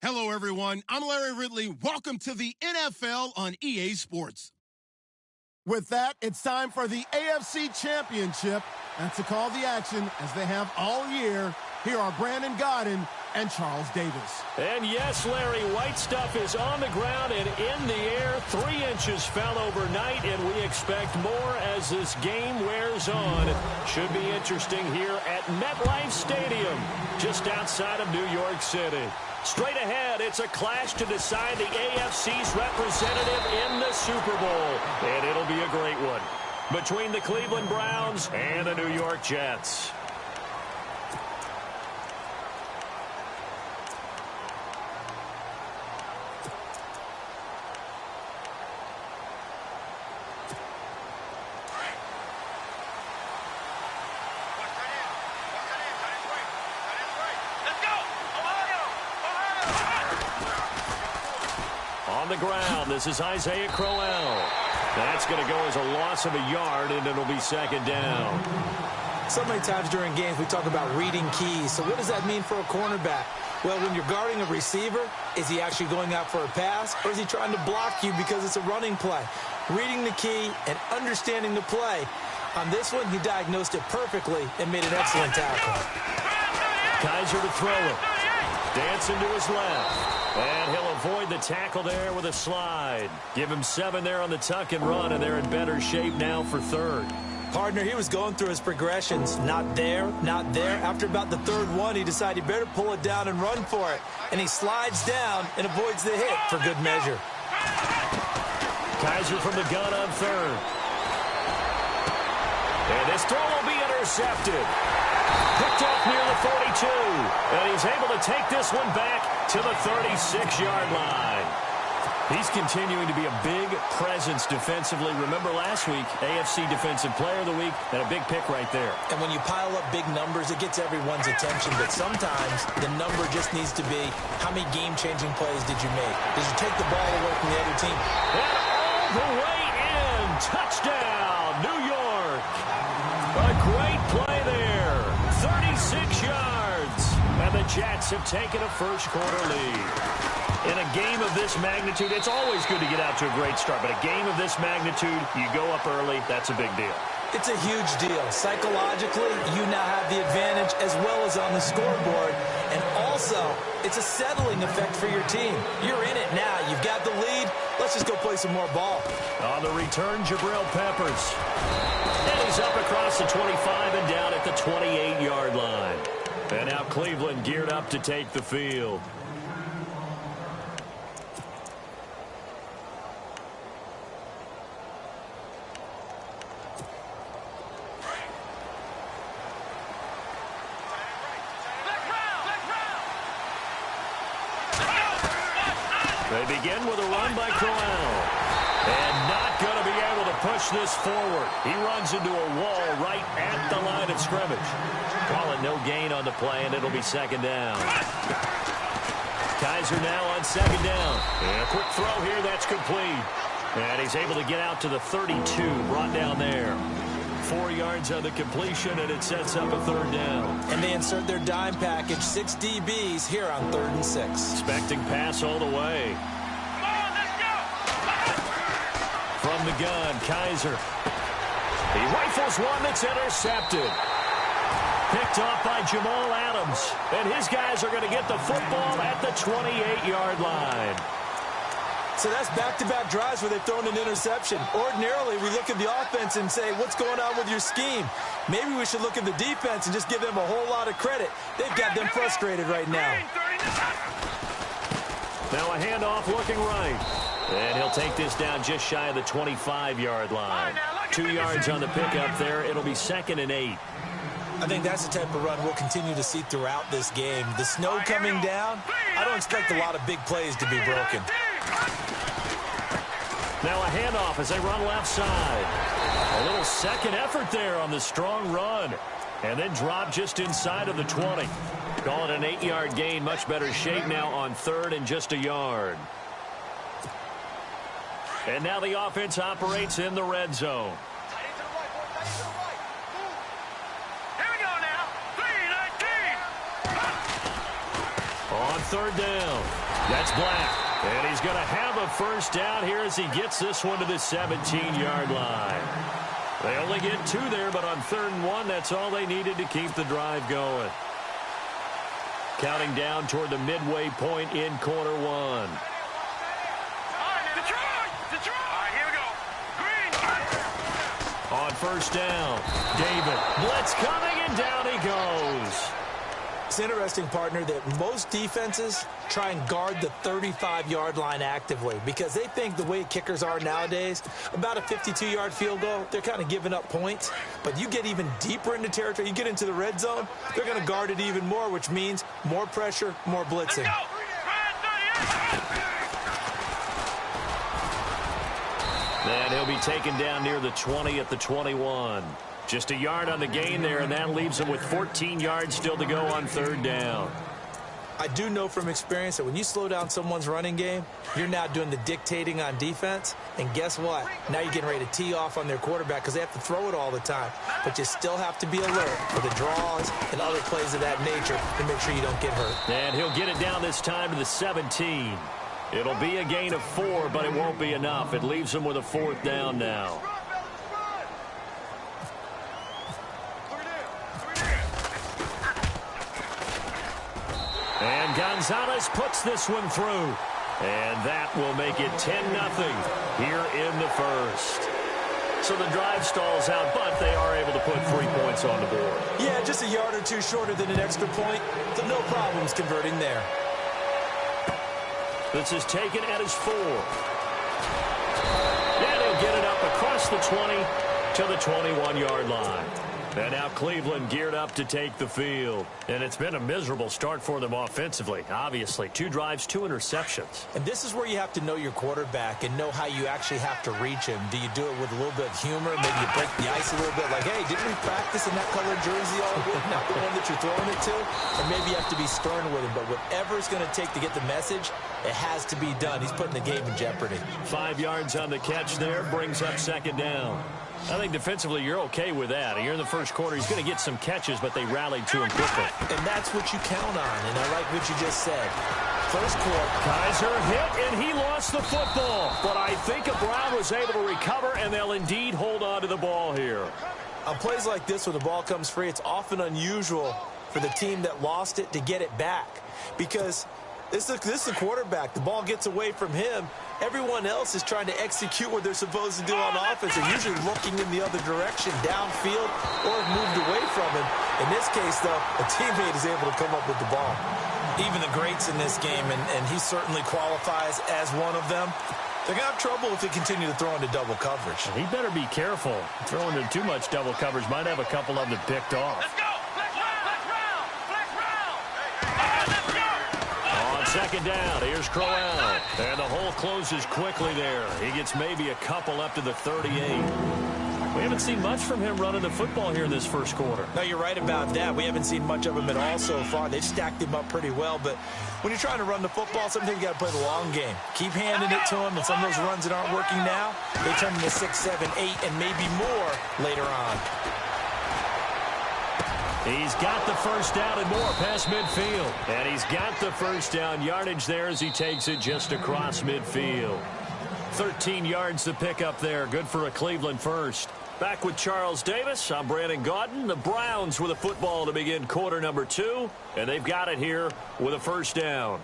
Hello, everyone. I'm Larry Ridley. Welcome to the NFL on EA Sports. With that, it's time for the AFC Championship. And to call the action, as they have all year, here are Brandon Gaudin and Charles Davis. And yes, Larry, white stuff is on the ground and in the air. 3 inches fell overnight, and we expect more as this game wears on. Should be interesting here at MetLife Stadium, just outside of New York City. Straight ahead, it's a clash to decide the AFC's representative in the Super Bowl. And it'll be a great one between the Cleveland Browns and the New York Jets. On the ground, this is Isaiah Crowell. That's going to go as a loss of a yard, and it'll be second down. So many times during games we talk about reading keys. So what does that mean for a cornerback? Well, when you're guarding a receiver, is he actually going out for a pass, or is he trying to block you because it's a running play? Reading the key and understanding the play. On this one, he diagnosed it perfectly and made an excellent tackle. Kaiser to throw it. Dancing to his left. And he'll avoid the tackle there with a slide. Give him 7 there on the tuck and run, and they're in better shape now for third. Partner, he was going through his progressions. Not there, not there. After about the third one, he decided he better pull it down and run for it. And he slides down and avoids the hit for good measure. Kaiser from the gun on third. And this throw will be intercepted. Picked off near the 42. And he's able to take this one back to the 36-yard line. He's continuing to be a big presence defensively. Remember last week, AFC Defensive Player of the Week, and a big pick right there. And when you pile up big numbers, it gets everyone's attention. But sometimes the number just needs to be, how many game-changing plays did you make? Did you take the ball away from the other team? And all the way in. Touchdown, New York. A great play there. 36 yards. And the Jets have taken a first-quarter lead. In a game of this magnitude, it's always good to get out to a great start, but a game of this magnitude, you go up early, that's a big deal. It's a huge deal. Psychologically, you now have the advantage as well as on the scoreboard. And also, it's a settling effect for your team. You're in it now. You've got the lead. Let's just go play some more ball. On the return, Jabril Peppers. And he's up across the 25 and down at the 28-yard line. And now Cleveland geared up to take the field. They begin with a run by Crowell. And not going to be able to push this forward. He runs into a wall right at the line of scrimmage. Call it no gain on the play, and it'll be second down. Kaiser now on second down. And a quick throw here, that's complete. And he's able to get out to the 32, brought down there. 4 yards on the completion, and it sets up a third down. And they insert their dime package, 6 DBs here on 3rd and 6. Expecting pass all the way. Come on, let's go! From the gun, Kaiser. He rifles one that's intercepted. Picked off by Jamal Adams. And his guys are going to get the football at the 28-yard line. So that's back-to-back drives where they've thrown an interception. Ordinarily, we look at the offense and say, what's going on with your scheme? Maybe we should look at the defense and just give them a whole lot of credit. They've got them frustrated right now. Now a handoff looking right. And he'll take this down just shy of the 25-yard line. 2 yards on the pickup there. It'll be 2nd and 8. I think that's the type of run we'll continue to see throughout this game. The snow coming down, I don't expect a lot of big plays to be broken. Now a handoff as they run left side. A little second effort there on the strong run. And then drop just inside of the 20. Call it an 8-yard gain. Much better shape now on 3rd and just a yard. And now the offense operates in the red zone. third down. That's Black. And he's going to have a first down here as he gets this one to the 17-yard line. They only get 2 there, but on 3rd and 1, that's all they needed to keep the drive going. Counting down toward the midway point in quarter 1. On first down, David. Blitz coming, and down he goes. It's interesting, partner, that most defenses try and guard the 35-yard line actively because they think the way kickers are nowadays, about a 52-yard field goal, they're kind of giving up points. But you get even deeper into territory, you get into the red zone, they're going to guard it even more, which means more pressure, more blitzing. And he'll be taken down near the 20 at the 21. Just a yard on the gain there, and that leaves him with 14 yards still to go on 3rd down. I do know from experience that when you slow down someone's running game, you're now doing the dictating on defense. And guess what? Now you're getting ready to tee off on their quarterback because they have to throw it all the time. But you still have to be alert for the draws and other plays of that nature to make sure you don't get hurt. And he'll get it down this time to the 17. It'll be a gain of 4, but it won't be enough. It leaves him with a 4th down now. And Gonzalez puts this one through. And that will make it 10-0 here in the first. So the drive stalls out, but they are able to put 3 points on the board. Yeah, just a yard or 2 shorter than an extra point. So no problems converting there. This is taken at his 4. And he'll get it up across the 20 to the 21-yard line. And now Cleveland geared up to take the field. And it's been a miserable start for them offensively, obviously. 2 drives, 2 interceptions. And this is where you have to know your quarterback and know how you actually have to reach him. Do you do it with a little bit of humor? Maybe you break the ice a little bit like, hey, didn't we practice in that colored jersey all week? Not the one that you're throwing it to? Or maybe you have to be stern with him. But whatever it's going to take to get the message, it has to be done. He's putting the game in jeopardy. 5 yards on the catch there, brings up 2nd down. I think defensively you're okay with that. Here in the first quarter, he's going to get some catches, but they rallied to him quickly. And that's what you count on, and I like what you just said. First quarter. Kaiser hit, and he lost the football. But I think Brown was able to recover, and they'll indeed hold on to the ball here. On plays like this, when the ball comes free, it's often unusual for the team that lost it to get it back. Because this is the quarterback. The ball gets away from him. Everyone else is trying to execute what they're supposed to do on offense. They're usually looking in the other direction, downfield, or have moved away from him. In this case, though, a teammate is able to come up with the ball. Even the greats in this game, and he certainly qualifies as one of them, they're going to have trouble if they continue to throw into double coverage. He better be careful. Throwing into too much double coverage might have a couple of them picked off. Let's go! Flex round! Flex round! Let's go! On 2nd down, here's Crowell. And the hole closes quickly there. He gets maybe a couple up to the 38. We haven't seen much from him running the football here in this first quarter. No, you're right about that. We haven't seen much of him at all so far. They've stacked him up pretty well, but when you're trying to run the football, sometimes you got to play the long game. Keep handing it to him, and some of those runs that aren't working now, they turn into 6, 7, 8, and maybe more later on. He's got the first down and more past midfield. And he's got the first down yardage there as he takes it just across midfield. 13 yards to pick up there. Good for a Cleveland first. Back with Charles Davis, I'm Brandon Gaudin. The Browns with a football to begin quarter number 2. And they've got it here with a first down.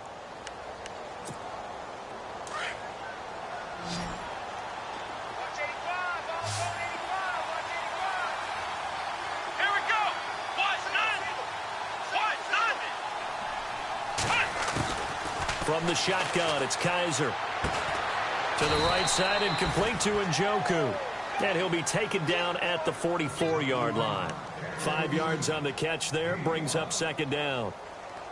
From the shotgun, it's Kaiser. To the right side and complete to Njoku. And he'll be taken down at the 44-yard line. 5 yards on the catch there, brings up 2nd down.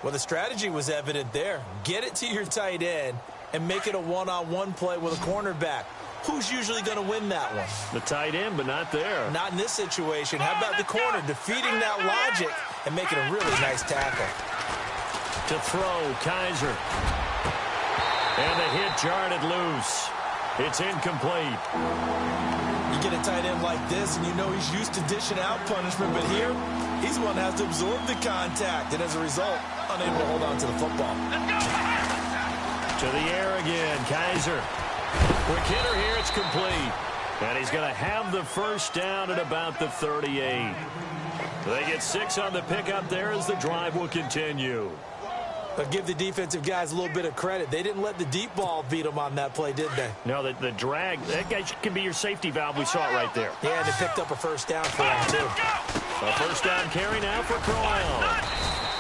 Well, the strategy was evident there. Get it to your tight end and make it a one-on-one play with a cornerback. Who's usually going to win that one? The tight end, but not there. Not in this situation. How about the corner defeating that logic and making a really nice tackle? To throw, Kaiser. And the hit jarred it loose. It's incomplete. You get a tight end like this, and you know he's used to dishing out punishment, but here, he's the one that has to absorb the contact, and as a result, unable to hold on to the football. To the air again, Kaiser. Quick hitter here, it's complete. And he's going to have the first down at about the 38. They get 6 on the pickup there as the drive will continue. But give the defensive guys a little bit of credit. They didn't let the deep ball beat them on that play, did they? No, the drag, that guy can be your safety valve. We saw it right there. Yeah, and they picked up a first down for him, too. A first down carry now for Crowell.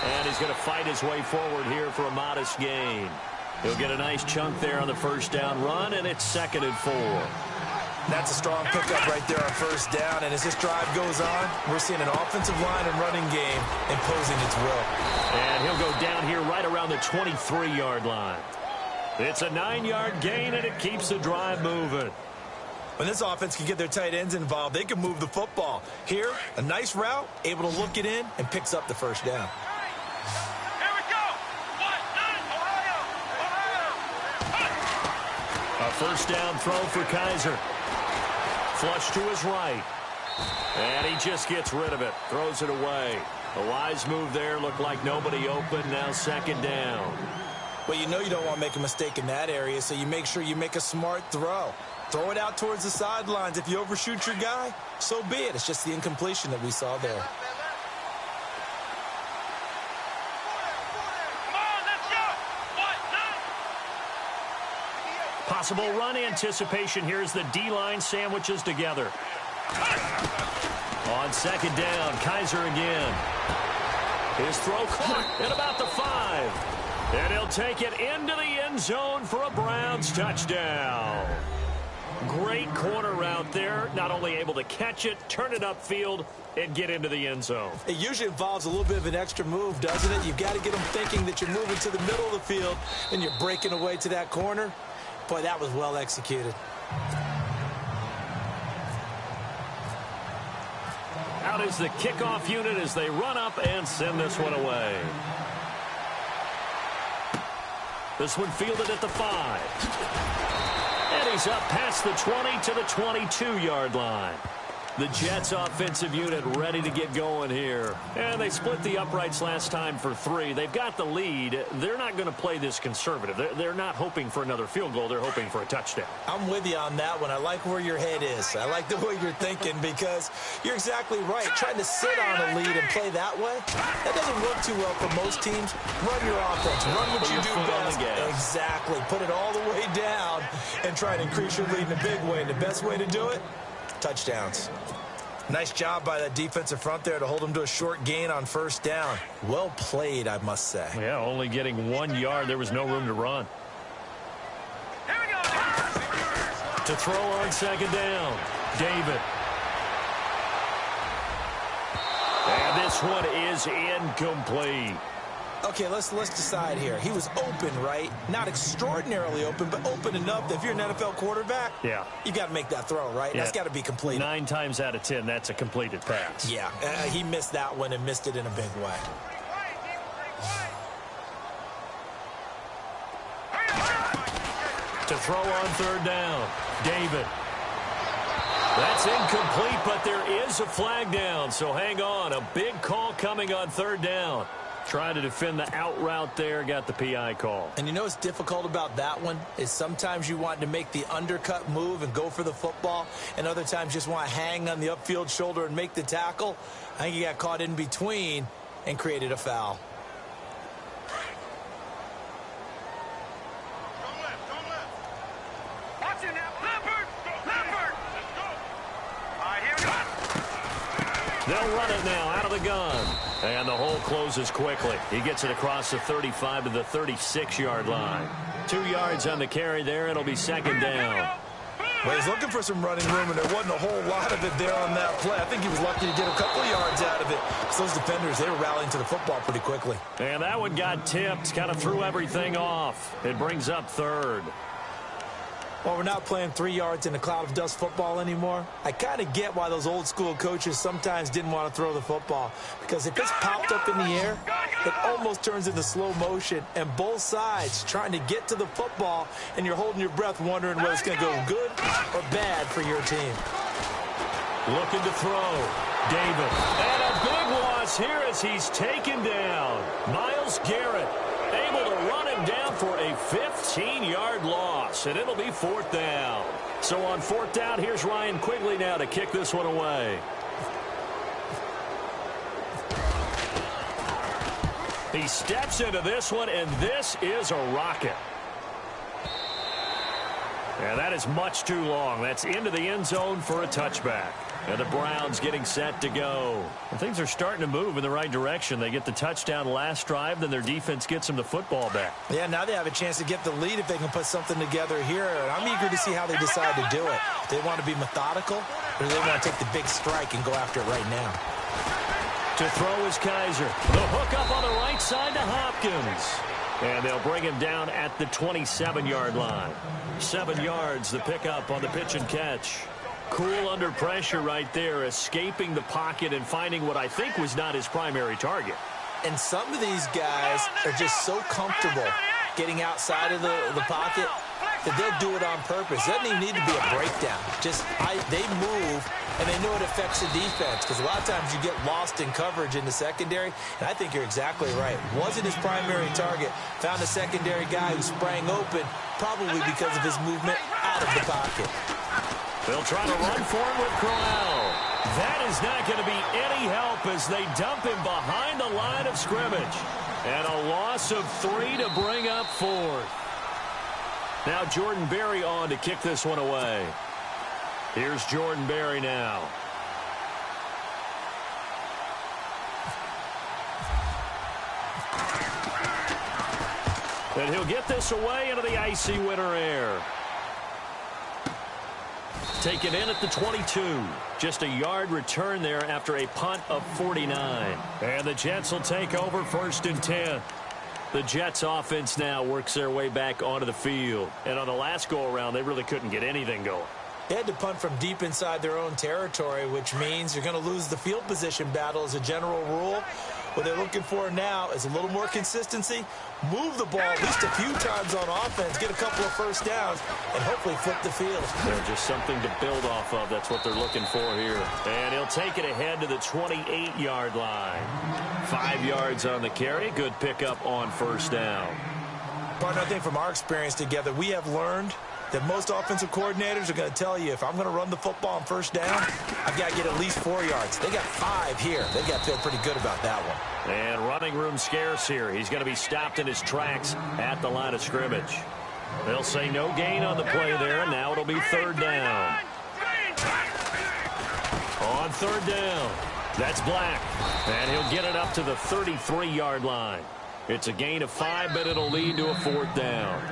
And he's going to fight his way forward here for a modest gain. He'll get a nice chunk there on the first down run, and it's 2nd and 4. That's a strong pickup right there on first down. And as this drive goes on, we're seeing an offensive line and running game imposing its will. And he'll go down here right around the 23-yard line. It's a 9-yard gain, and it keeps the drive moving. When this offense can get their tight ends involved, they can move the football. Here, a nice route, able to look it in, and picks up the first down. A first down throw for Kaiser. Flush to his right. And he just gets rid of it. Throws it away. A wise move there. Looked like nobody open. Now 2nd down. Well, you know you don't want to make a mistake in that area, so you make sure you make a smart throw. Throw it out towards the sidelines. If you overshoot your guy, so be it. It's just the incompletion that we saw there. Possible run anticipation. Here's the D-line sandwiches together. On 2nd down, Kaiser again. His throw caught at about the 5. And he'll take it into the end zone for a Browns touchdown. Great corner route there. Not only able to catch it, turn it upfield, and get into the end zone. It usually involves a little bit of an extra move, doesn't it? You've got to get them thinking that you're moving to the middle of the field and you're breaking away to that corner. Boy, that was well executed. Out is the kickoff unit as they run up and send this one away. This one fielded at the 5. And he's up past the 20 to the 22-yard line. The Jets offensive unit ready to get going here. And they split the uprights last time for 3. They've got the lead. They're not going to play this conservative. They're not hoping for another field goal. They're hoping for a touchdown. I'm with you on that one. I like where your head is. I like the way you're thinking because you're exactly right. Trying to sit on a lead and play that way, that doesn't work too well for most teams. Run your offense. Run what you do best. Exactly. Put it all the way down and try and increase your lead in a big way. And the best way to do it, touchdowns. Nice job by that defensive front there to hold them to a short gain on first down. Well played, I must say. Yeah, only getting 1 yard. There was no room to run. Here we go. To throw on 2nd down, David. And this one is incomplete. Okay, let's decide here. He was open, right? Not extraordinarily open, but open enough that if you're an NFL quarterback, yeah, you got to make that throw, right? Yeah. That's got to be completed. 9 times out of 10, that's a completed pass. Yeah, he missed that one and missed it in a big way. To throw on 3rd down, David. That's incomplete, but there is a flag down, so hang on. A big call coming on 3rd down. Trying to defend the out route there, got the PI call. And you know what's difficult about that one is sometimes you want to make the undercut move and go for the football, and other times just want to hang on the upfield shoulder and make the tackle. I think he got caught in between and created a foul. Watch it now. Leopard! Leopard! All right, here we go. They'll run it now out of the gun. And the hole closes quickly. He gets it across the 35 to the 36-yard line. 2 yards on the carry there. It'll be 2nd down. Well, he's looking for some running room, and there wasn't a whole lot of it there on that play. I think he was lucky to get a couple of yards out of it. So those defenders, they were rallying to the football pretty quickly. And that one got tipped. Kind of threw everything off. It brings up 3rd. Well, we're not playing 3 yards in a cloud of dust football anymore. I kind of get why those old school coaches sometimes didn't want to throw the football. Because if it's popped up in the air, it almost turns into slow motion. And both sides trying to get to the football, and you're holding your breath wondering whether it's going to go good or bad for your team. Looking to throw. Davis. And a big loss here as he's taken down. Myles Garrett able to run him down for a 15-yard loss, and it'll be fourth down. So on fourth down, here's Ryan Quigley now to kick this one away. He steps into this one, and this is a rocket. And that is much too long. That's into the end zone for a touchback. And the Browns getting set to go. And things are starting to move in the right direction. They get the touchdown last drive, then their defense gets them the football back. Yeah, now they have a chance to get the lead if they can put something together here. And I'm eager to see how they decide to do it. Do they want to be methodical, or do they want to take the big strike and go after it right now? To throw is Kaiser. The hook up on the right side to Hopkins. And they'll bring him down at the 27-yard line. 7 yards, the pickup on the pitch and catch. Cool under pressure right there, escaping the pocket and finding what I think was not his primary target. And some of these guys are just so comfortable getting outside of the pocket that they'll do it on purpose. It doesn't even need to be a breakdown. They move, and they know it affects the defense, because a lot of times you get lost in coverage in the secondary, and I think you're exactly right. Wasn't his primary target. Found a secondary guy who sprang open, probably because of his movement out of the pocket. They'll try to run for him with Crowell. That is not going to be any help as they dump him behind the line of scrimmage. And a loss of 3 to bring up fourth. Now Jordan Berry on to kick this one away. Here's Jordan Berry now. And he'll get this away into the icy winter air. Taken in at the 22. Just a yard return there after a punt of 49. And the Jets will take over 1st and 10. The Jets offense now works their way back onto the field. And on the last go-around, they really couldn't get anything going. They had to punt from deep inside their own territory, which means you're going to lose the field position battle as a general rule. What they're looking for now is a little more consistency, move the ball at least a few times on offense, get a couple of first downs, and hopefully flip the field. They're just something to build off of. That's what they're looking for here. And he'll take it ahead to the 28-yard line. 5 yards on the carry. Good pickup on first down. Partner, I think from our experience together, we have learned that most offensive coordinators are going to tell you, if I'm going to run the football on first down, I've got to get at least 4 yards. They got 5 here. They got to feel pretty good about that one. And running room scarce here. He's going to be stopped in his tracks at the line of scrimmage. They'll say no gain on the play there, and now it'll be 3rd down. On 3rd down, that's Black. And he'll get it up to the 33-yard line. It's a gain of 5, but it'll lead to a 4th down.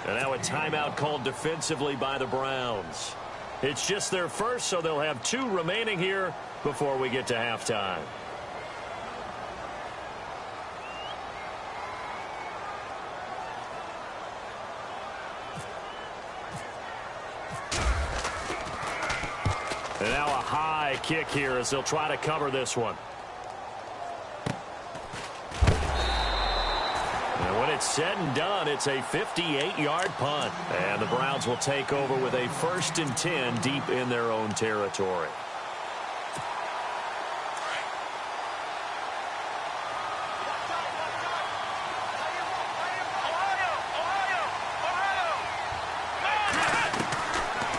And now a timeout called defensively by the Browns. It's just their first, so they'll have 2 remaining here before we get to halftime. And now a high kick here as they'll try to cover this one. And when it's said and done, it's a 58-yard punt. And the Browns will take over with a 1st and 10 deep in their own territory.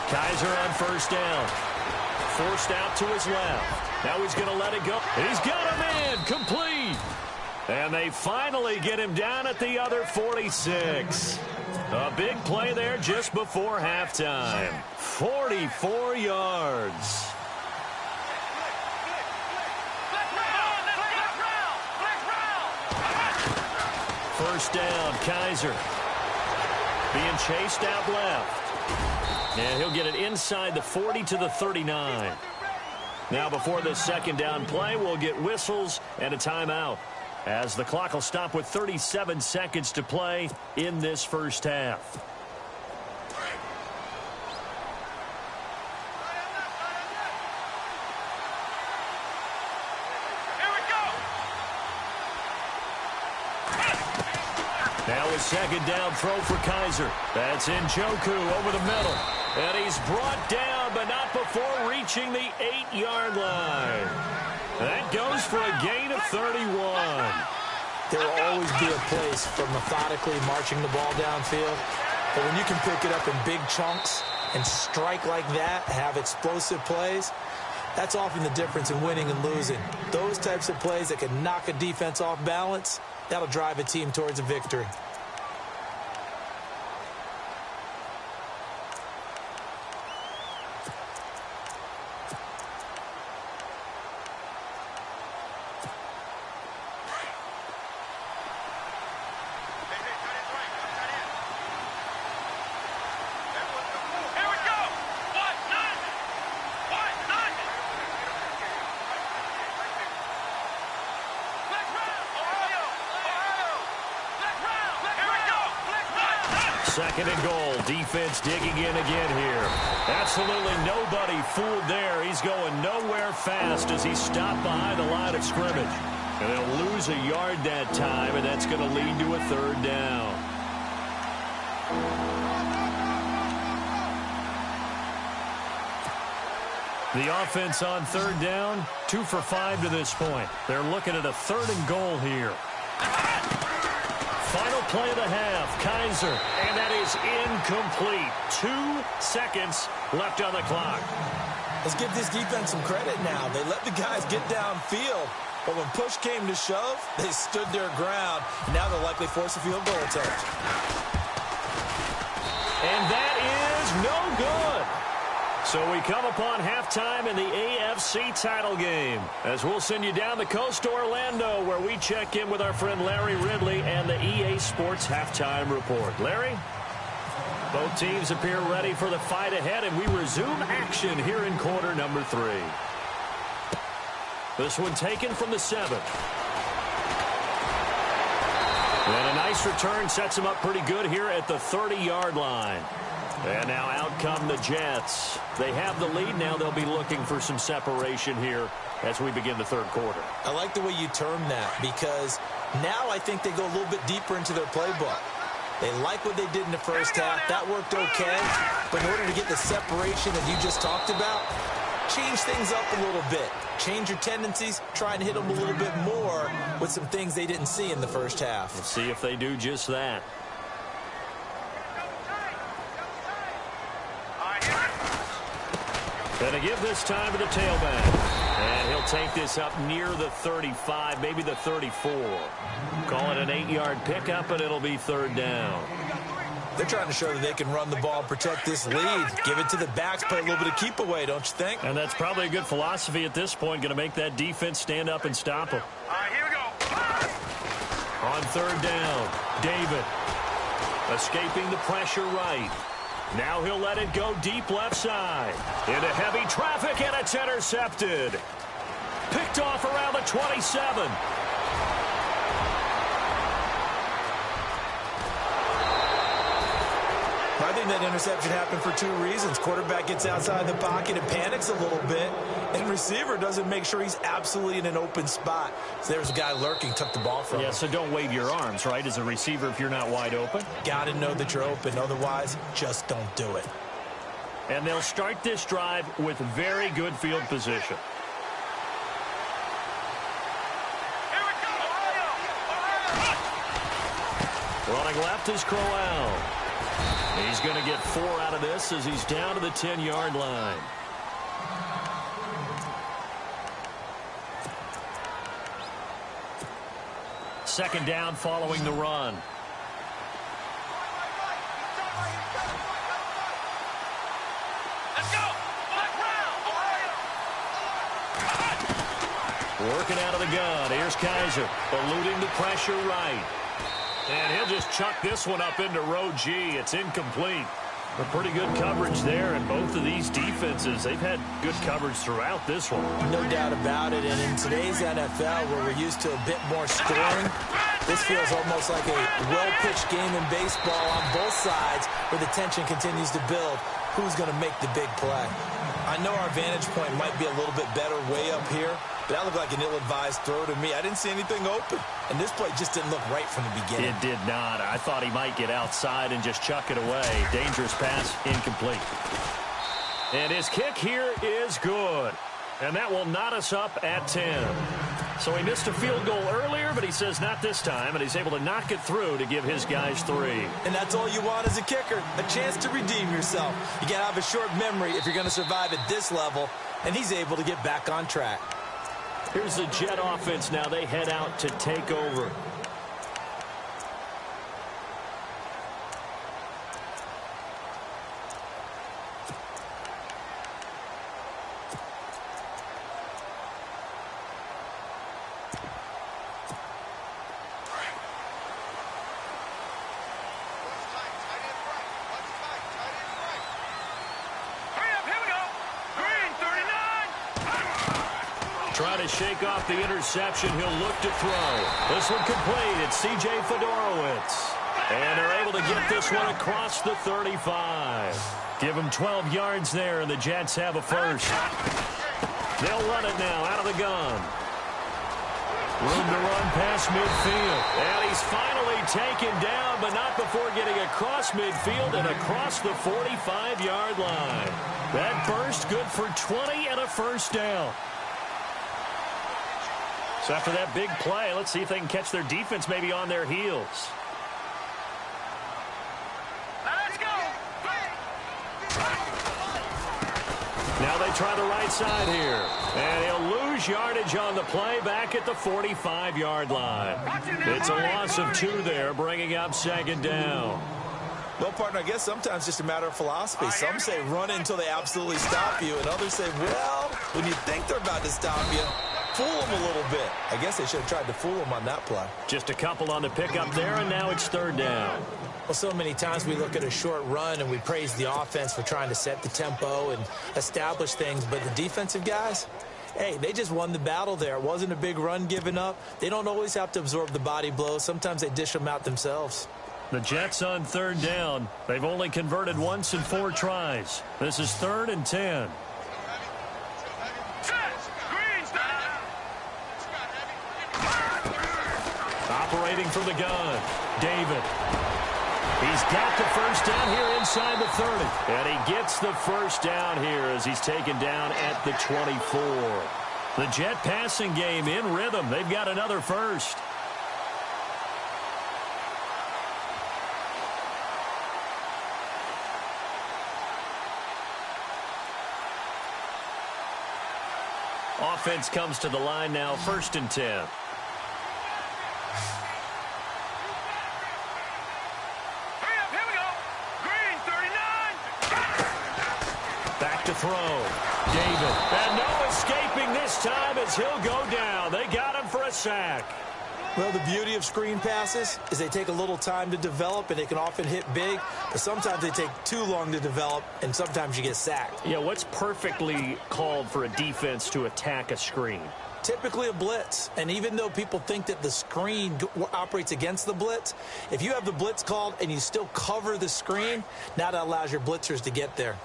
Kaiser on 1st down. Forced out to his left. Now he's going to let it go. He's got him in. Complete. And they finally get him down at the other 46. A big play there just before halftime. 44 yards. First down, Kaiser. Being chased out left. And he'll get it inside the 40 to the 39. Now before this 2nd down play, we'll get whistles and a timeout, as the clock will stop with 37 seconds to play in this first half. Now a 2nd down throw for Kaiser. That's Njoku over the middle. And he's brought down, but not before reaching the 8-yard line. That goes for a gain of 31. There will always be a place for methodically marching the ball downfield. But when you can pick it up in big chunks and strike like that, have explosive plays, that's often the difference in winning and losing. Those types of plays that can knock a defense off balance, that'll drive a team towards a victory. Second and goal. Defense digging in again here. Absolutely nobody fooled there. He's going nowhere fast as he stopped behind the line of scrimmage. And they'll lose a yard that time, and that's going to lead to a third down. The offense on third down, 2 for 5 to this point. They're looking at a third and goal here. Final play of the half, Kaiser, and that is incomplete. 2 seconds left on the clock. Let's give this defense some credit now. They let the guys get downfield, but when push came to shove, they stood their ground. Now they'll likely force a field goal attempt. And that is no good. So we come upon halftime in the AFC title game, as we'll send you down the coast to Orlando, where we check in with our friend Larry Ridley and the EA Sports Halftime Report. Larry? Both teams appear ready for the fight ahead, and we resume action here in quarter number 3. This one taken from the 7. And a nice return sets them up pretty good here at the 30-yard line. And now out come the Jets. They have the lead. Now they'll be looking for some separation here as we begin the third quarter. I like the way you term that, because now I think they go a little bit deeper into their playbook. They like what they did in the first half. That worked okay. But in order to get the separation that you just talked about, change things up a little bit. Change your tendencies. Try and hit them a little bit more with some things they didn't see in the first half. Let's see if they do just that. And to give this time to the tailback. And he'll take this up near the 35, maybe the 34. Call it an 8-yard pickup, and it'll be third down. They're trying to show that they can run the ball and protect this lead. Give it to the backs, play a little bit of keep away, don't you think? And that's probably a good philosophy at this point, going to make that defense stand up and stop them. Here we go. On third down, David escaping the pressure right. Now he'll let it go deep left side. Into heavy traffic, and it's intercepted. Picked off around the 27. I think that interception happened for 2 reasons. Quarterback gets outside the pocket and panics a little bit, and receiver doesn't make sure he's absolutely in an open spot. So there's a guy lurking, took the ball from him. Yeah, so don't wave your arms, right, as a receiver if you're not wide open. Got to know that you're open. Otherwise, just don't do it. And they'll start this drive with very good field position. Running left is Crowell. He's going to get 4 out of this as he's down to the 10-yard line. Second down following the run. Let's go. Working out of the gun. Here's Kaiser, eluding the pressure right. And he'll just chuck this one up into row G. It's incomplete. But pretty good coverage there, and both of these defenses, they've had good coverage throughout this one. No doubt about it, and in today's NFL, where we're used to a bit more scoring, this feels almost like a well-pitched game in baseball on both sides, where the tension continues to build. Who's going to make the big play? I know our vantage point might be a little bit better way up here, That looked like an ill-advised throw to me. I didn't see anything open. And this play just didn't look right from the beginning. It did not. I thought he might get outside and just chuck it away. Dangerous pass, incomplete. And his kick here is good. And that will knot us up at 10. So he missed a field goal earlier, but he says not this time, and he's able to knock it through to give his guys 3. And that's all you want as a kicker, a chance to redeem yourself. You got to have a short memory if you're going to survive at this level, and he's able to get back on track. Here's the Jet offense now. They head out to take over. Trying to shake off the interception. He'll look to throw. This one complete. It's C.J. Fedorowicz. And they're able to get this one across the 35. Give him 12 yards there, and the Jets have a first. They'll run it now out of the gun. Room to run past midfield. And he's finally taken down, but not before getting across midfield and across the 45-yard line. That burst good for 20 and a first down. So after that big play, let's see if they can catch their defense maybe on their heels. Let's go. Now they try the right side here. And he'll lose yardage on the play back at the 45-yard line. It's a loss of 2 there, bringing up second down. Well, partner, I guess sometimes it's just a matter of philosophy. Some say run it until they absolutely stop you, and others say, well, when you think they're about to stop you, fool them a little bit. I guess they should have tried to fool them on that play. Just a couple on the pickup there, and now it's third down. Well, so many times we look at a short run and we praise the offense for trying to set the tempo and establish things, but the defensive guys, hey, they just won the battle there. It wasn't a big run given up. They don't always have to absorb the body blows. Sometimes they dish them out themselves. The Jets on third down. They've only converted once in 4 tries. This is 3rd and 10. Operating from the gun, David. He's got the first down here inside the 30. And he gets the first down here as he's taken down at the 24. The Jet passing game in rhythm. They've got another first. Offense comes to the line now, 1st and 10. Back to throw. David. And no escaping this time as he'll go down. They got him for a sack. Well, the beauty of screen passes is they take a little time to develop, and they can often hit big, but sometimes they take too long to develop, and sometimes you get sacked. Yeah, what's perfectly called for a defense to attack a screen? Typically a blitz, and even though people think that the screen operates against the blitz, if you have the blitz called and you still cover the screen, now that allows your blitzers to get there.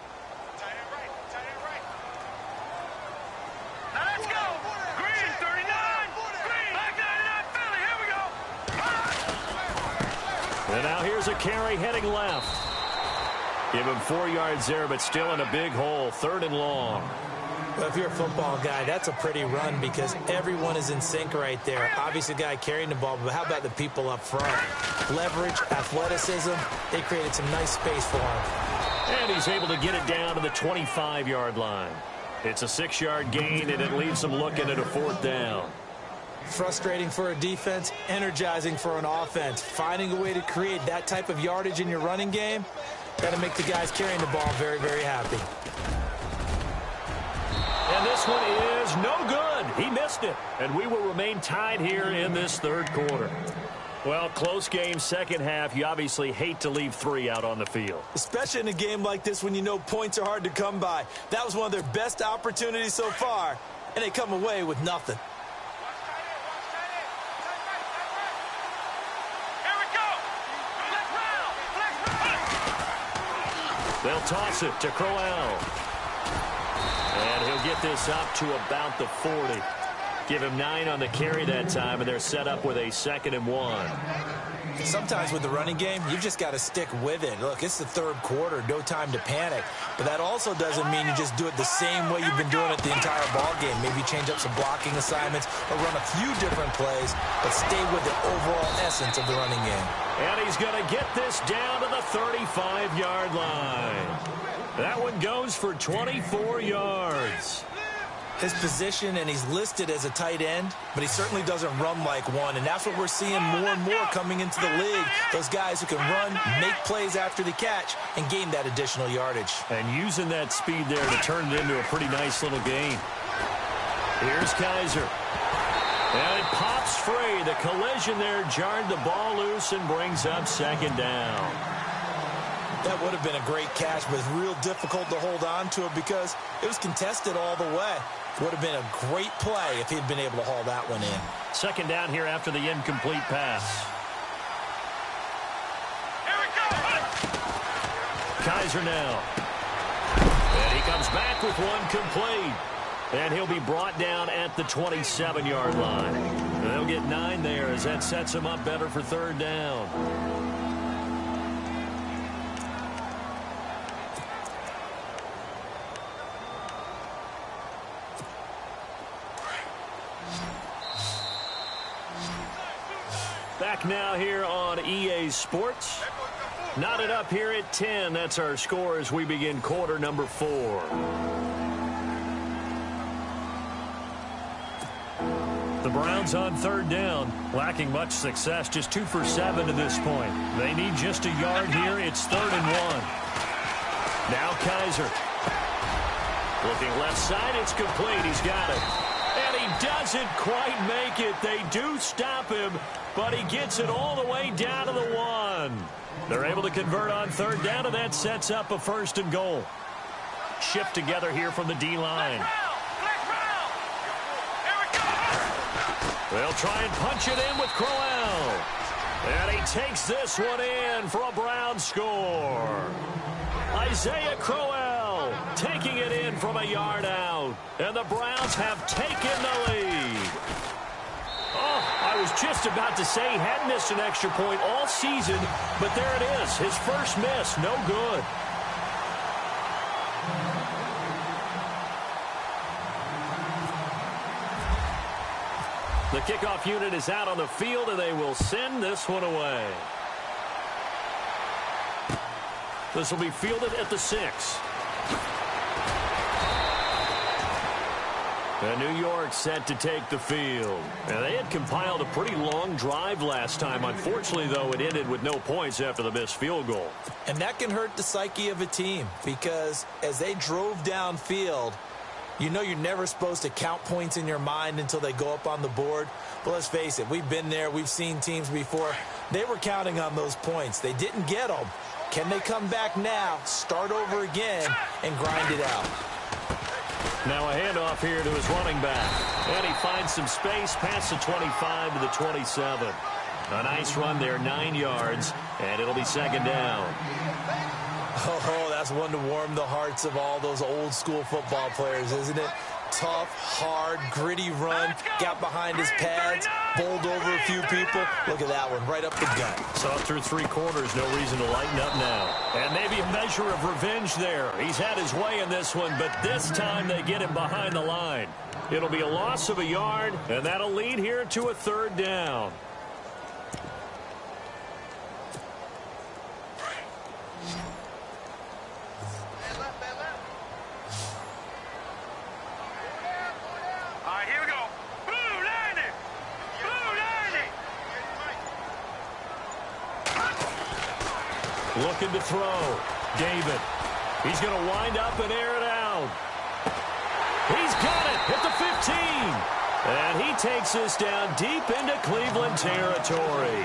And now here's a carry heading left. Give him 4 yards there, but still in a big hole. 3rd and long. Well, if you're a football guy, that's a pretty run because everyone is in sync right there. Obviously, the guy carrying the ball, but how about the people up front? Leverage, athleticism, they created some nice space for him. And he's able to get it down to the 25-yard line. It's a 6-yard gain, and it leaves them looking at a 4th down. Frustrating for a defense, energizing for an offense. Finding a way to create that type of yardage in your running game, got to make the guys carrying the ball very, very happy. And this one is no good. He missed it. And we will remain tied here in this 3rd quarter. Well, close game, second half. You obviously hate to leave 3 out on the field. Especially in a game like this when you know points are hard to come by. That was one of their best opportunities so far, and they come away with nothing. They'll toss it to Crowell. And he'll get this up to about the 40. Give him 9 on the carry that time, and they're set up with a 2nd and 1. Sometimes with the running game, you've just got to stick with it. Look, it's the third quarter, no time to panic. But that also doesn't mean you just do it the same way you've been doing it the entire ball game. Maybe change up some blocking assignments or run a few different plays, but stay with the overall essence of the running game. And he's going to get this down to the 35-yard line. That one goes for 24 yards. His position, and he's listed as a tight end, but he certainly doesn't run like one, and that's what we're seeing more and more coming into the league. Those guys who can run, make plays after the catch, and gain that additional yardage. And using that speed there to turn it into a pretty nice little gain. Here's Kaiser. And it pops free. The collision there jarred the ball loose and brings up 2nd down. That would have been a great catch, but it's real difficult to hold on to it because it was contested all the way. Would have been a great play if he'd been able to haul that one in. 2nd down here after the incomplete pass. Here we go. Kaiser now. And he comes back with one complete. And he'll be brought down at the 27-yard line. And they'll get 9 there as that sets him up better for 3rd down. Back now here on EA Sports. Knotted up here at 10. That's our score as we begin quarter number 4. The Browns on 3rd down, lacking much success, just 2 for 7 to this point. They need just a yard here. It's 3rd and 1. Now Kaiser. Looking left side, it's complete. He's got it. And he doesn't quite make it. They do stop him, but he gets it all the way down to the 1. They're able to convert on 3rd down, and that sets up a 1st and goal. Shift together here from the D-line. They'll try and punch it in with Crowell. And he takes this one in for a Brown score. Isaiah Crowell taking it in from a yard out. And the Browns have taken the lead. Oh, I was just about to say he had missed an extra point all season, but there it is. His first miss, no good. The kickoff unit is out on the field, and they will send this one away. This will be fielded at the 6. And New York set to take the field. And they had compiled a pretty long drive last time. Unfortunately, though, it ended with no points after the missed field goal. And that can hurt the psyche of a team because as they drove downfield, you know you're never supposed to count points in your mind until they go up on the board. But let's face it, we've been there. We've seen teams before. They were counting on those points. They didn't get them. Can they come back now, start over again, and grind it out? Now a handoff here to his running back. And he finds some space past the 25 to the 27. A nice run there, 9 yards, and it'll be 2nd down. Oh, that's one to warm the hearts of all those old school football players, isn't it? Tough, hard, gritty run, got behind his pads, bowled over a few people. Look at that one, right up the gut. So through 3 quarters, no reason to lighten up now. And maybe a measure of revenge there. He's had his way in this one, but this time they get him behind the line. It'll be a loss of a yard, and that'll lead here to a 3rd down. Looking to throw. David. He's going to wind up and air it out. He's got it at the 15. And he takes this down deep into Cleveland territory.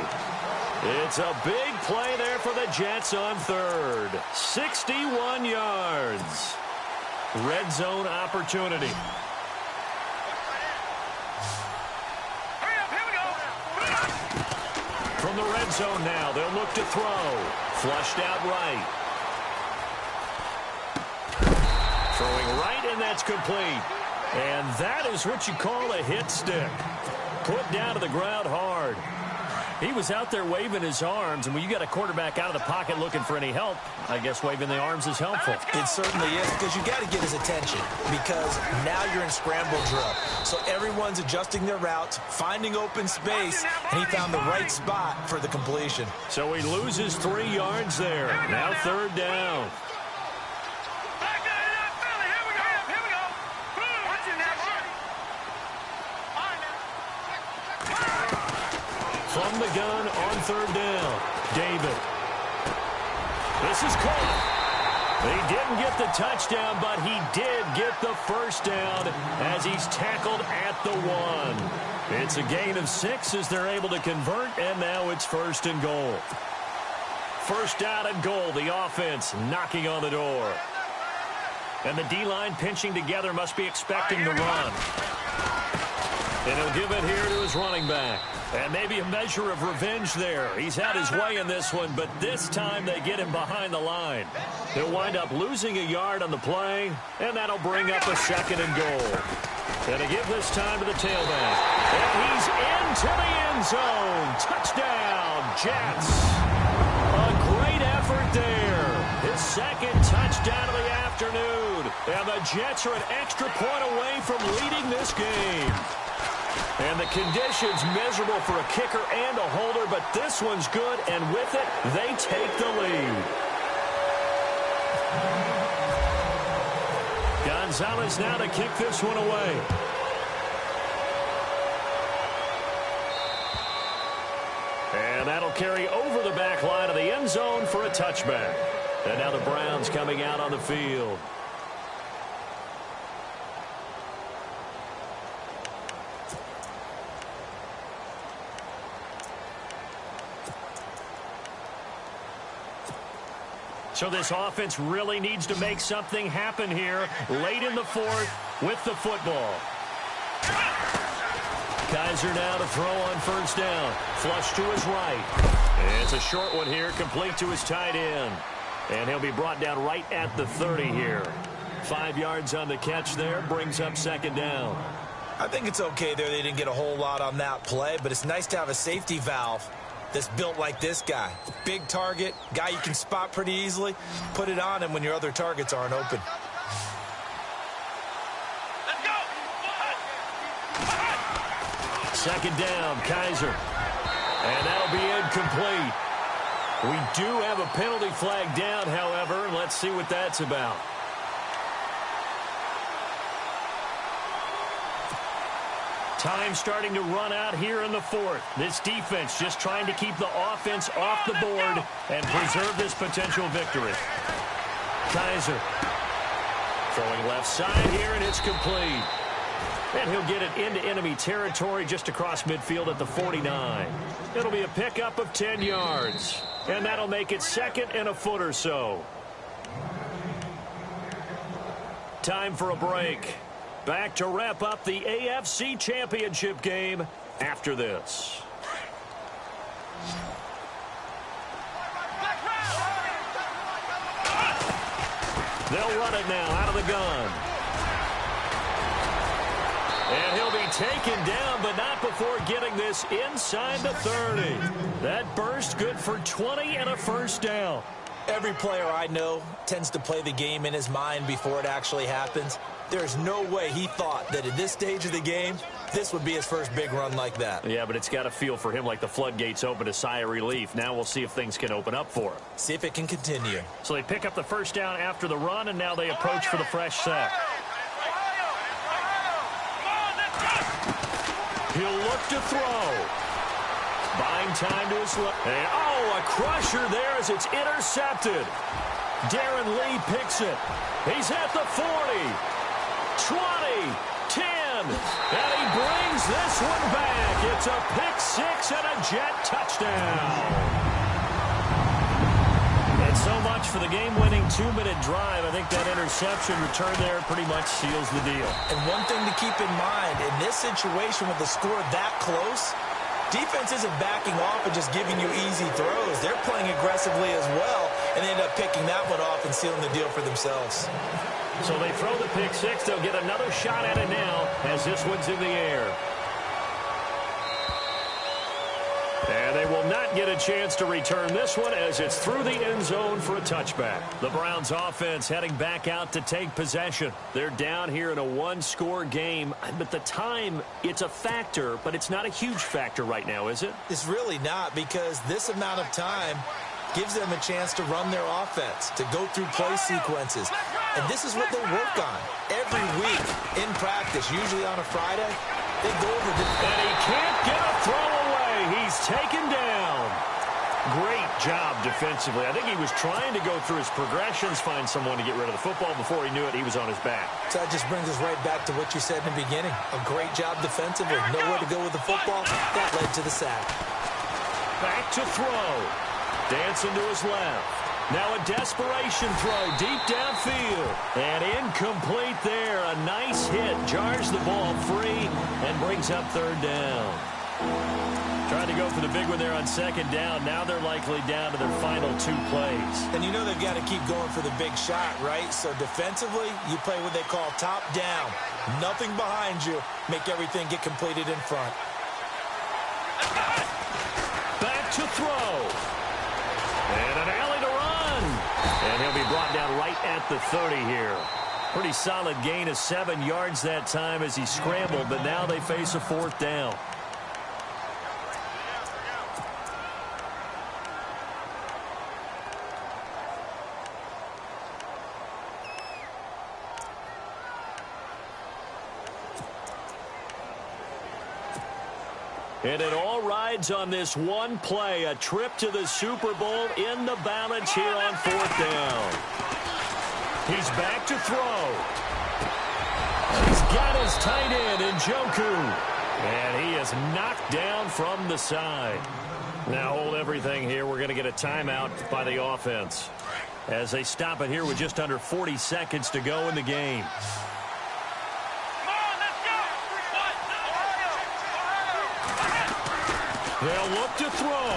It's a big play there for the Jets on 3rd. 61 yards. Red zone opportunity. From the red zone now, they'll look to throw. Flushed out right. Throwing right, and that's complete. And that is what you call a hit stick. Put down to the ground hard. He was out there waving his arms, and when you got a quarterback out of the pocket looking for any help, I guess waving the arms is helpful. It certainly is, because you got to get his attention, because now you're in scramble drill. So everyone's adjusting their routes, finding open space, and he found the right spot for the completion. So he loses 3 yards there. Now 3rd down. From the gun on 3rd down, David. This is caught. He didn't get the touchdown, but he did get the first down as he's tackled at the 1. It's a gain of 6 as they're able to convert, and now it's 1st and goal. 1st down and goal, the offense knocking on the door. And the D-line pinching together, must be expecting the run. And he'll give it here to his running back. And maybe a measure of revenge there. He's had his way in this one, but this time they get him behind the line. He'll wind up losing a yard on the play, and that'll bring up a 2nd and goal. And to give this time to the tailback. And he's into the end zone. Touchdown, Jets. A great effort there. His 2nd touchdown of the afternoon. And the Jets are an extra point away from leading this game. And the conditions miserable for a kicker and a holder, but this one's good, and with it, they take the lead. Gonzalez now to kick this one away. And that'll carry over the back line of the end zone for a touchback. And now the Browns coming out on the field. So this offense really needs to make something happen here late in the 4th with the football. Kaiser now to throw on 1st down. Flush to his right. And it's a short one here, complete to his tight end. And he'll be brought down right at the 30 here. 5 yards on the catch there, brings up 2nd down. I think it's okay there. They didn't get a whole lot on that play, but it's nice to have a safety valve that's built like this guy. Big target, guy you can spot pretty easily. Put it on him when your other targets aren't open. Let's go. 2nd down, Kaiser. And that'll be incomplete. We do have a penalty flag down, however. Let's see what that's about. Time starting to run out here in the 4th. This defense just trying to keep the offense off the board and preserve this potential victory. Kaiser throwing left side here, and it's complete. And he'll get it into enemy territory just across midfield at the 49. It'll be a pickup of 10 yards. And that'll make it 2nd and a foot or so. Time for a break. Back to wrap up the AFC Championship game after this. They'll run it now out of the gun. And he'll be taken down, but not before getting this inside the 30. That burst good for 20 and a 1st down. Every player I know tends to play the game in his mind before it actually happens. There's no way he thought that at this stage of the game, this would be his first big run like that. Yeah, but it's got to feel for him like the floodgates open, a sigh of relief. Now we'll see if things can open up for him. See if it can continue. So they pick up the 1st down after the run, and now they approach for the fresh set. He'll look to throw. Buying time to his left. Oh, a crusher there as it's intercepted. Darren Lee picks it. He's at the 40. 20, 10, and he brings this one back. It's a pick 6 and a Jet touchdown. And so much for the game-winning 2-minute drive. I think that interception return there pretty much seals the deal. And one thing to keep in mind, in this situation with the score that close, defense isn't backing off and just giving you easy throws. They're playing aggressively as well. and they end up picking that one off and sealing the deal for themselves. So they throw the pick six. They'll get another shot at it now as this one's in the air. And they will not get a chance to return this one as it's through the end zone for a touchback. The Browns offense heading back out to take possession. They're down here in a one-score game. But the time, it's a factor, but it's not a huge factor right now, is it? It's really not, because this amount of time gives them a chance to run their offense, to go through play sequences. And this is what they work on every week in practice, usually on a Friday. They go over the... And he can't get a throw away. He's taken down. Great job defensively. I think he was trying to go through his progressions, find someone to get rid of the football. Before he knew it, he was on his back. So that just brings us right back to what you said in the beginning. A great job defensively. Nowhere to go with the football. That led to the sack. Back to throw. Dancing to his left. Now a desperation throw deep downfield. And incomplete there. A nice hit. Jars the ball free and brings up third down. Trying to go for the big one there on second down. Now they're likely down to their final two plays. And you know they've got to keep going for the big shot, right? So defensively, you play what they call top down. Nothing behind you. Make everything get completed in front. Back to throw. And an alley to run. And he'll be brought down right at the 30 here. Pretty solid gain of 7 yards that time as he scrambled, but now they face a fourth down. And it all rides on this one play, a trip to the Super Bowl in the balance here on fourth down. He's back to throw. He's got his tight end in Njoku. And he is knocked down from the side. Now hold everything here. We're going to get a timeout by the offense as they stop it here with just under 40 seconds to go in the game. They'll look to throw.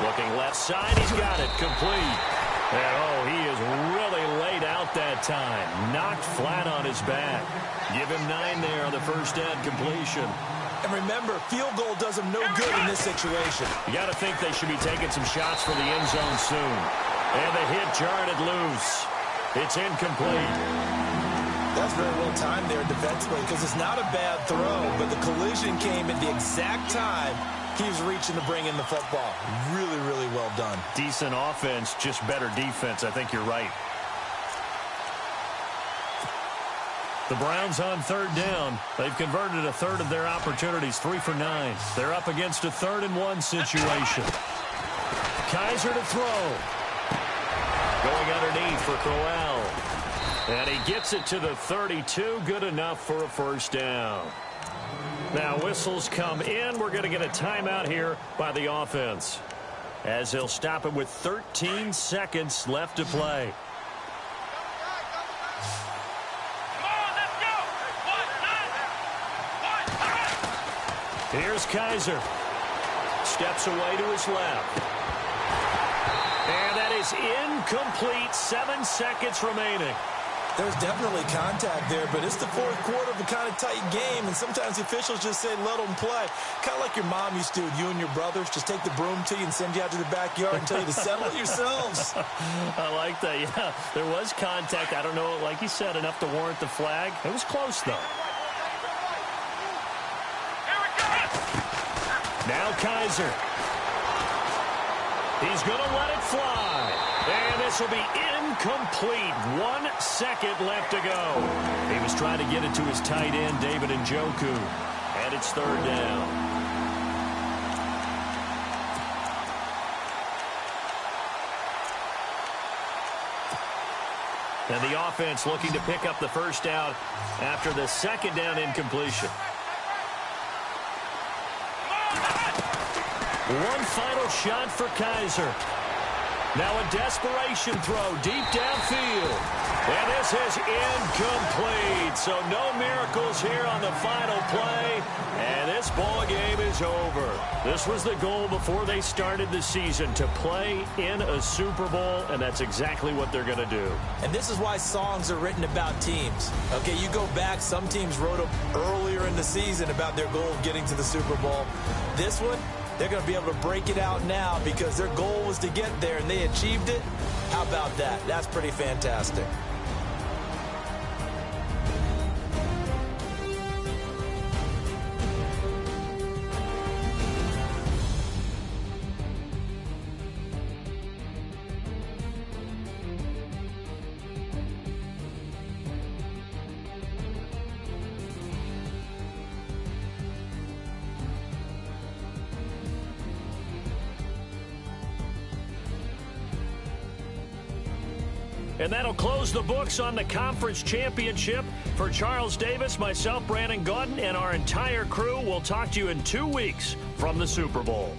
Looking left side, he's got it complete. And oh, he is really laid out that time. Knocked flat on his back. Give him 9 there on the first down completion. And remember, field goal does him no good in this situation. You got to think they should be taking some shots for the end zone soon. And the hit jarred it loose. It's incomplete. That's very well timed there defensively, because it's not a bad throw, but the collision came at the exact time he was reaching to bring in the football. Really, really well done. Decent offense, just better defense. I think you're right. The Browns on third down. They've converted a third of their opportunities, 3 for 9. They're up against a 3rd-and-1 situation. Kaiser to throw. Going underneath for Crowell. And he gets it to the 32. Good enough for a first down. Now whistles come in. We're going to get a timeout here by the offense, as they'll stop it with 13 seconds left to play. Here's Kaiser. Steps away to his left. And that is incomplete. 7 seconds remaining. There's definitely contact there, but it's the fourth quarter of a kind of tight game, and sometimes the officials just say, let them play. Kind of like your mom used to with you and your brothers. Just take the broom to you and send you out to the backyard and tell you to settle it yourselves. I like that, yeah. There was contact. I don't know, like you said, enough to warrant the flag. It was close, though. Now Kaiser. He's going to let it fly. And this will be incomplete. 1 second left to go. He was trying to get it to his tight end, David Njoku. And it's third down. And the offense looking to pick up the first down after the second down incompletion. One final shot for Kaiser. Now a desperation throw deep downfield. And this is incomplete. right, so no miracles here on the final play, and this ball game is over. This was the goal before they started the season, to play in a Super Bowl, and that's exactly what they're going to do. And this is why songs are written about teams. Okay, you go back, some teams wrote them earlier in the season about their goal of getting to the Super Bowl. This one, they're going to be able to break it out now because their goal was to get there, and they achieved it. How about that? That's pretty fantastic. And that'll close the books on the conference championship. For Charles Davis, myself, Brandon Gaudin, and our entire crew, we'll talk to you in 2 weeks from the Super Bowl.